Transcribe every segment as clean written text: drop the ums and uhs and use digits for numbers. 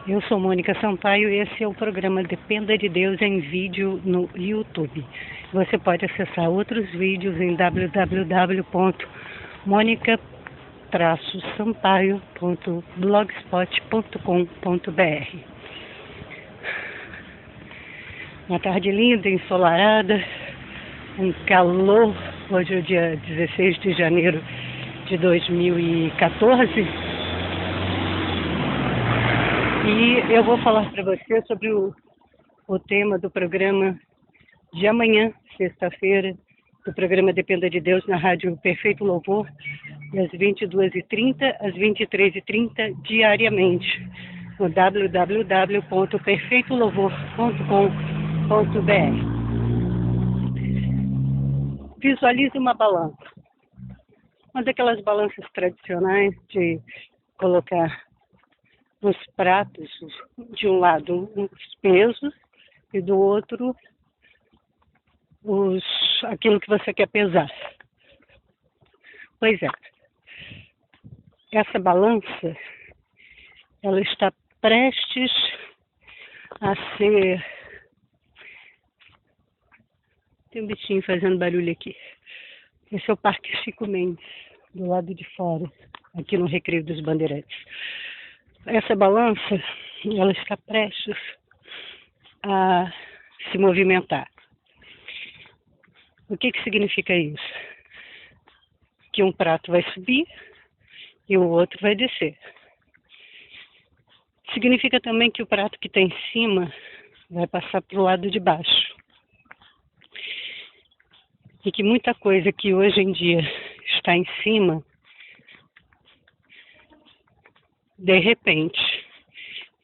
Eu sou Mônica Sampaio e esse é o programa Dependa de Deus em vídeo no YouTube. Você pode acessar outros vídeos em www.monica-sampaio.blogspot.com.br. Uma tarde linda, ensolarada, um calor. Hoje é o dia 16 de janeiro de 2014. E eu vou falar para você sobre o tema do programa de amanhã, sexta-feira, do programa Dependa de Deus na Rádio Perfeito Louvor, das 22h30 às 23h30 diariamente, no www.perfeitolouvor.com.br. Visualize uma balança, uma daquelas balanças tradicionais de colocar nos pratos, de um lado os pesos e do outro aquilo que você quer pesar. Pois é, essa balança, ela está prestes a ser... Tem um bichinho fazendo barulho aqui. Esse é o Parque Chico Mendes, do lado de fora, aqui no Recreio dos Bandeirantes. Essa balança, ela está prestes a se movimentar. O que significa isso? Que um prato vai subir e o outro vai descer. Significa também que o prato que está em cima vai passar para o lado de baixo. E que muita coisa que hoje em dia está em cima, de repente,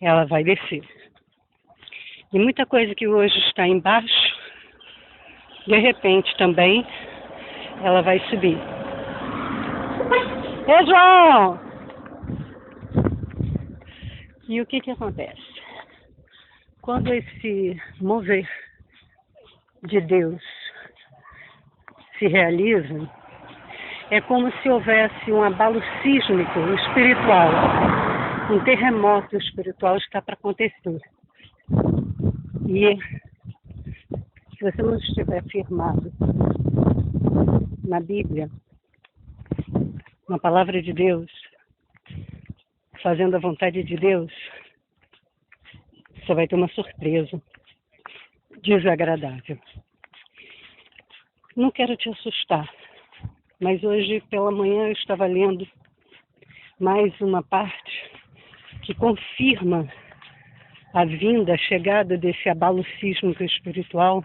ela vai descer. E muita coisa que hoje está embaixo, de repente também, ela vai subir. Ei, João! E o que acontece? Quando esse mover de Deus se realiza, é como se houvesse um abalo sísmico espiritual. Um terremoto espiritual está para acontecer. E se você não estiver firmado na Bíblia, na palavra de Deus, fazendo a vontade de Deus, você vai ter uma surpresa desagradável. Não quero te assustar, mas hoje pela manhã eu estava lendo mais uma parte que confirma a vinda, a chegada desse abalo sísmico espiritual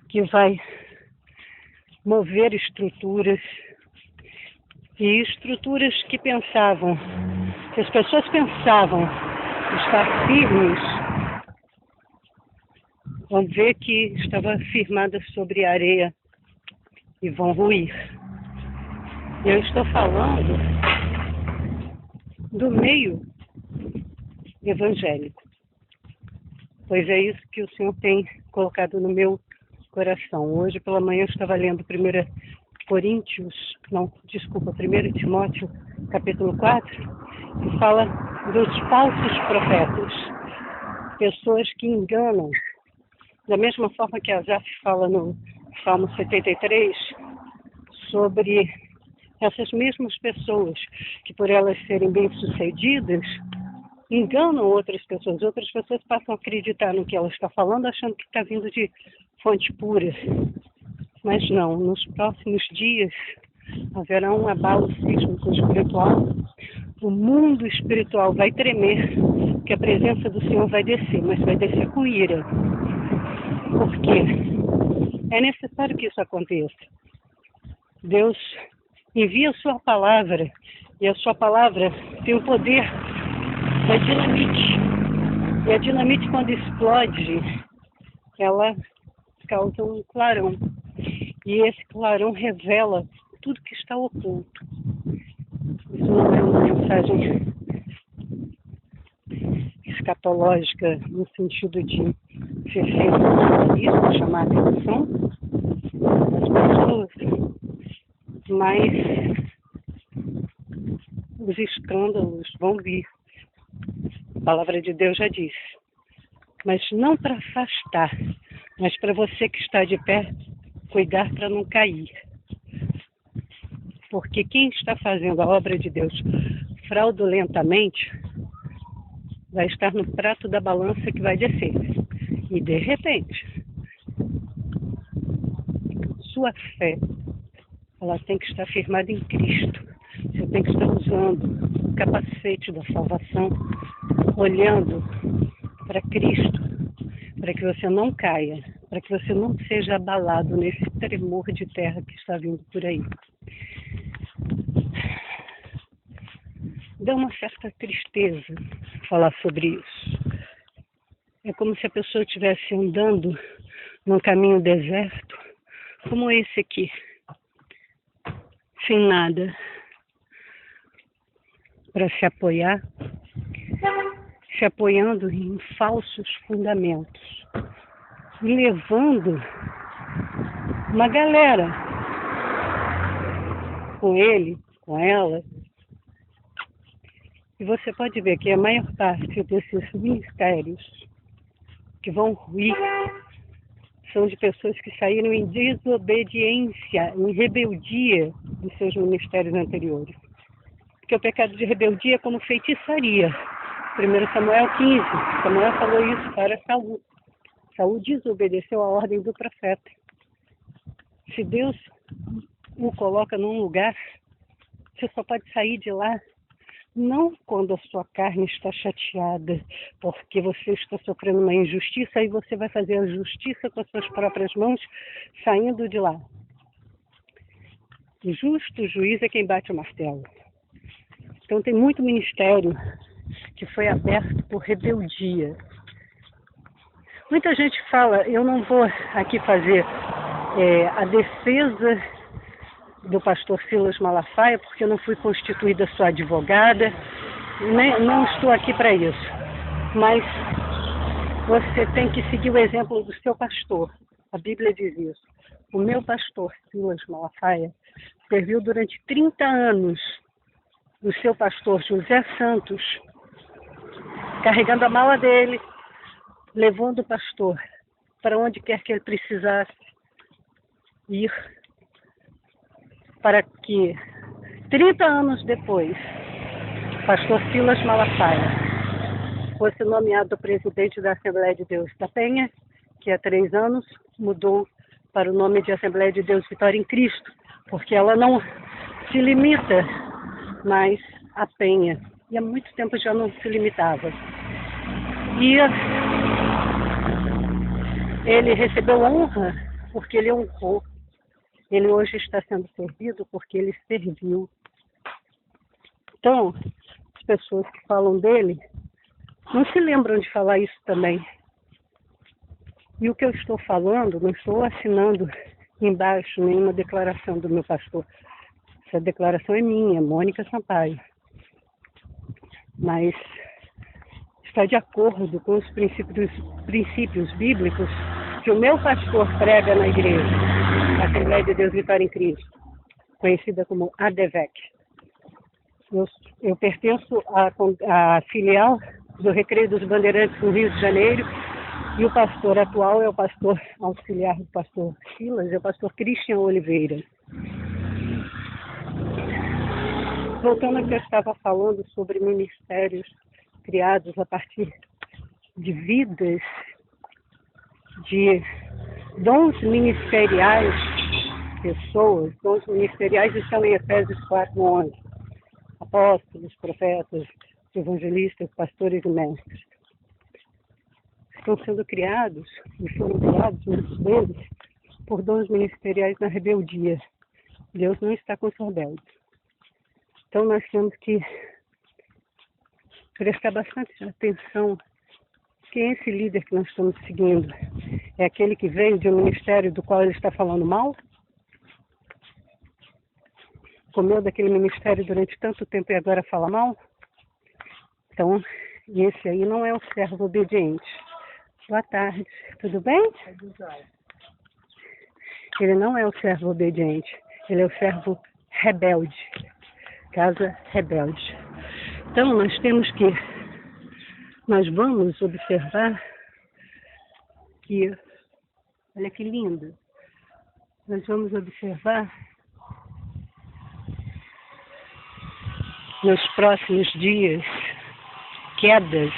que vai mover estruturas, e estruturas que pensavam, que as pessoas pensavam estar firmes, vão ver que estava firmada sobre a areia e vão ruir. Eu estou falando do meio evangélico, pois é isso que o Senhor tem colocado no meu coração. Hoje pela manhã eu estava lendo 1 Timóteo, capítulo 4, que fala dos falsos profetas, pessoas que enganam, da mesma forma que Asaf fala no Salmo 73, sobre essas mesmas pessoas, que por elas serem bem-sucedidas, enganam outras pessoas passam a acreditar no que ela está falando, achando que está vindo de fonte pura. Mas não, nos próximos dias haverá um abalo sísmico espiritual, o mundo espiritual vai tremer, que a presença do Senhor vai descer, mas vai descer com ira. Por quê? É necessário que isso aconteça. Deus envia a sua palavra, e a sua palavra tem o poder da dinamite. E a dinamite, quando explode, ela causa um clarão. E esse clarão revela tudo que está oculto. Isso não é uma mensagem escatológica no sentido de ser sensacionalista, chamar a atenção das pessoas, mas os escândalos vão vir. palavra de Deus já disse. Mas não para afastar, mas para você que está de pé, cuidar para não cair. Porque quem está fazendo a obra de Deus fraudulentamente vai estar no prato da balança que vai descer. E de repente, sua fé, ela tem que estar firmada em Cristo. Você tem que estar usando o capacete da salvação, olhando para Cristo, para que você não caia, para que você não seja abalado nesse tremor de terra que está vindo por aí. Dá uma certa tristeza falar sobre isso. É como se a pessoa estivesse andando num caminho deserto, como esse aqui, sem nada para se apoiar, se apoiando em falsos fundamentos, e levando uma galera com ele, com ela. E você pode ver que a maior parte desses ministérios que vão ruir são de pessoas que saíram em desobediência, em rebeldia dos seus ministérios anteriores. Porque o pecado de rebeldia é como feitiçaria. 1 Samuel 15, Samuel falou isso para Saul. Saul desobedeceu a ordem do profeta. Se Deus o coloca num lugar, você só pode sair de lá não quando a sua carne está chateada, porque você está sofrendo uma injustiça, aí você vai fazer a justiça com as suas próprias mãos, saindo de lá. O justo juiz é quem bate o martelo. Então tem muito ministério que foi aberto por rebeldia. Muita gente fala, eu não vou aqui fazer a defesa do pastor Silas Malafaia, porque eu não fui constituída sua advogada, não estou aqui para isso. Mas você tem que seguir o exemplo do seu pastor. A Bíblia diz isso. O meu pastor Silas Malafaia serviu durante 30 anos o seu pastor José Santos, carregando a mala dele, levando o pastor para onde quer que ele precisasse ir, para que 30 anos depois, pastor Silas Malafaia fosse nomeado presidente da Assembleia de Deus da Penha, que há 3 anos mudou para o nome de Assembleia de Deus Vitória em Cristo, porque ela não se limita mais à Penha, e há muito tempo já não se limitava. E ele recebeu honra porque ele honrou. Ele hoje está sendo servido porque ele serviu. Então, as pessoas que falam dele não se lembram de falar isso também. E o que eu estou falando, não estou assinando embaixo nenhuma declaração do meu pastor. Essa declaração é minha, Mônica Sampaio. Mas está de acordo com os princípios bíblicos que o meu pastor prega na igreja, a Assembleia de Deus Vitória em Cristo, conhecida como ADVEC. Eu pertenço à filial do Recreio dos Bandeirantes no Rio de Janeiro, e o pastor atual é o pastor auxiliar do pastor Silas, é o pastor Christian Oliveira. Voltando ao que eu estava falando sobre ministérios criados a partir de vidas, de dons ministeriais, pessoas, dons ministeriais estão em Efésios 4:11. Apóstolos, profetas, evangelistas, pastores e mestres. Estão sendo criados, e foram criados, muitos deles, por dons ministeriais na rebeldia. Deus não está com os rebeldes. Então nós temos que prestar bastante atenção. Quem é esse líder que nós estamos seguindo? É aquele que veio de um ministério do qual ele está falando mal? Comeu daquele ministério durante tanto tempo e agora fala mal? Então, esse aí não é o servo obediente. Boa tarde, tudo bem? Ele não é o servo obediente, ele é o servo rebelde, casa rebelde. Então, nós temos que nós vamos observar que, olha que lindo, nós vamos observar nos próximos dias quedas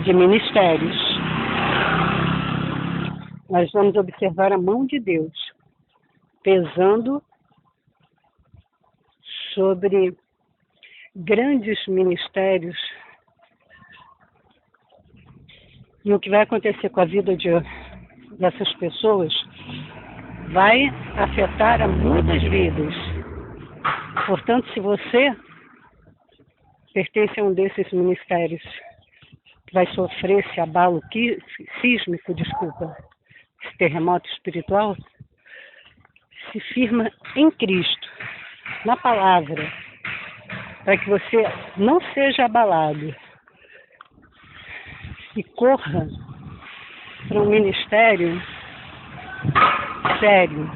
de ministérios. Nós vamos observar a mão de Deus pesando sobre grandes ministérios. E o que vai acontecer com a vida dessas pessoas vai afetar a muitas vidas. Portanto, se você pertence a um desses ministérios que vai sofrer esse abalo sísmico, esse terremoto espiritual, se firma em Cristo, na palavra, para que você não seja abalado e corra para um ministério sério,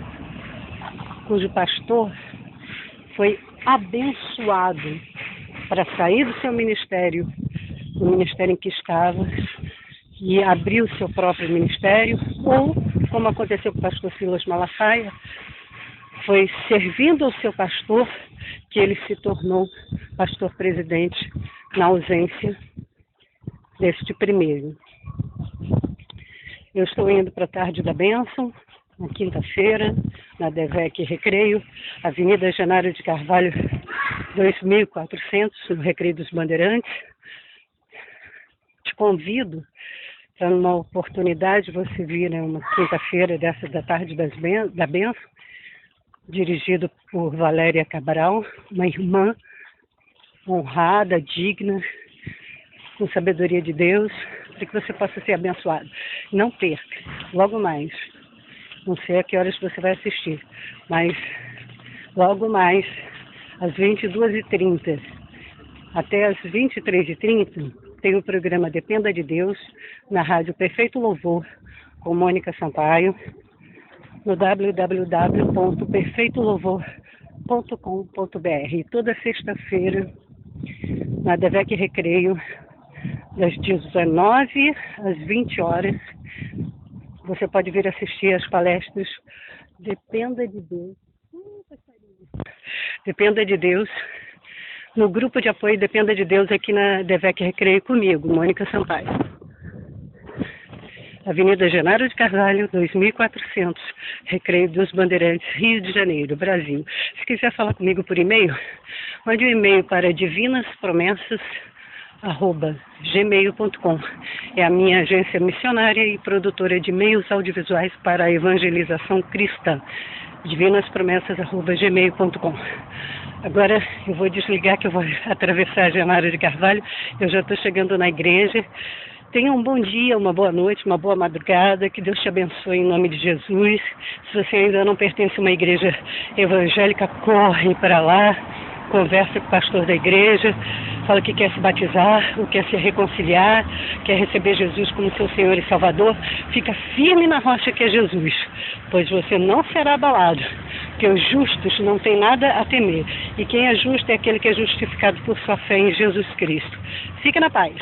cujo pastor foi abençoado para sair do seu ministério, do ministério em que estava, e abrir o seu próprio ministério, ou, como aconteceu com o pastor Silas Malafaia, foi servindo ao seu pastor que ele se tornou pastor presidente na ausência deste primeiro. Eu estou indo para a Tarde da Bênção, na quinta-feira, na DEVEC Recreio, Avenida Janário de Carvalho, 2400, no Recreio dos Bandeirantes. Te convido para, numa oportunidade, você vir uma quinta-feira dessa da Tarde da Bênção, dirigido por Valéria Cabral, uma irmã honrada, digna, com sabedoria de Deus, para que você possa ser abençoado. Não perca, logo mais. Não sei a que horas você vai assistir, mas logo mais, às 22h30 até às 23h30, tem o programa Dependa de Deus, na Rádio Perfeito Louvor, com Mônica Sampaio, no www.perfeitolouvor.com.br. E toda sexta-feira, na DEVEC Recreio, das 19 às 20 horas, você pode vir assistir as palestras Dependa de Deus. Dependa de Deus, no grupo de apoio Dependa de Deus aqui na DEVEC Recreio comigo, Mônica Sampaio. Avenida Janário de Carvalho, 2400, Recreio dos Bandeirantes, Rio de Janeiro, Brasil. Se quiser falar comigo por e-mail, mande um e-mail para divinaspromessas@gmail.com. É a minha agência missionária e produtora de meios audiovisuais para a evangelização cristã. divinaspromessas@gmail.com. Agora eu vou desligar, que eu vou atravessar a Janário de Carvalho. Eu já estou chegando na igreja. Tenha um bom dia, uma boa noite, uma boa madrugada. Que Deus te abençoe em nome de Jesus. Se você ainda não pertence a uma igreja evangélica, corre para lá. Conversa com o pastor da igreja, fala que quer se batizar, ou quer se reconciliar, quer receber Jesus como seu Senhor e Salvador. Fica firme na rocha que é Jesus, pois você não será abalado, porque os justos não têm nada a temer, e quem é justo é aquele que é justificado por sua fé em Jesus Cristo. Fique na paz.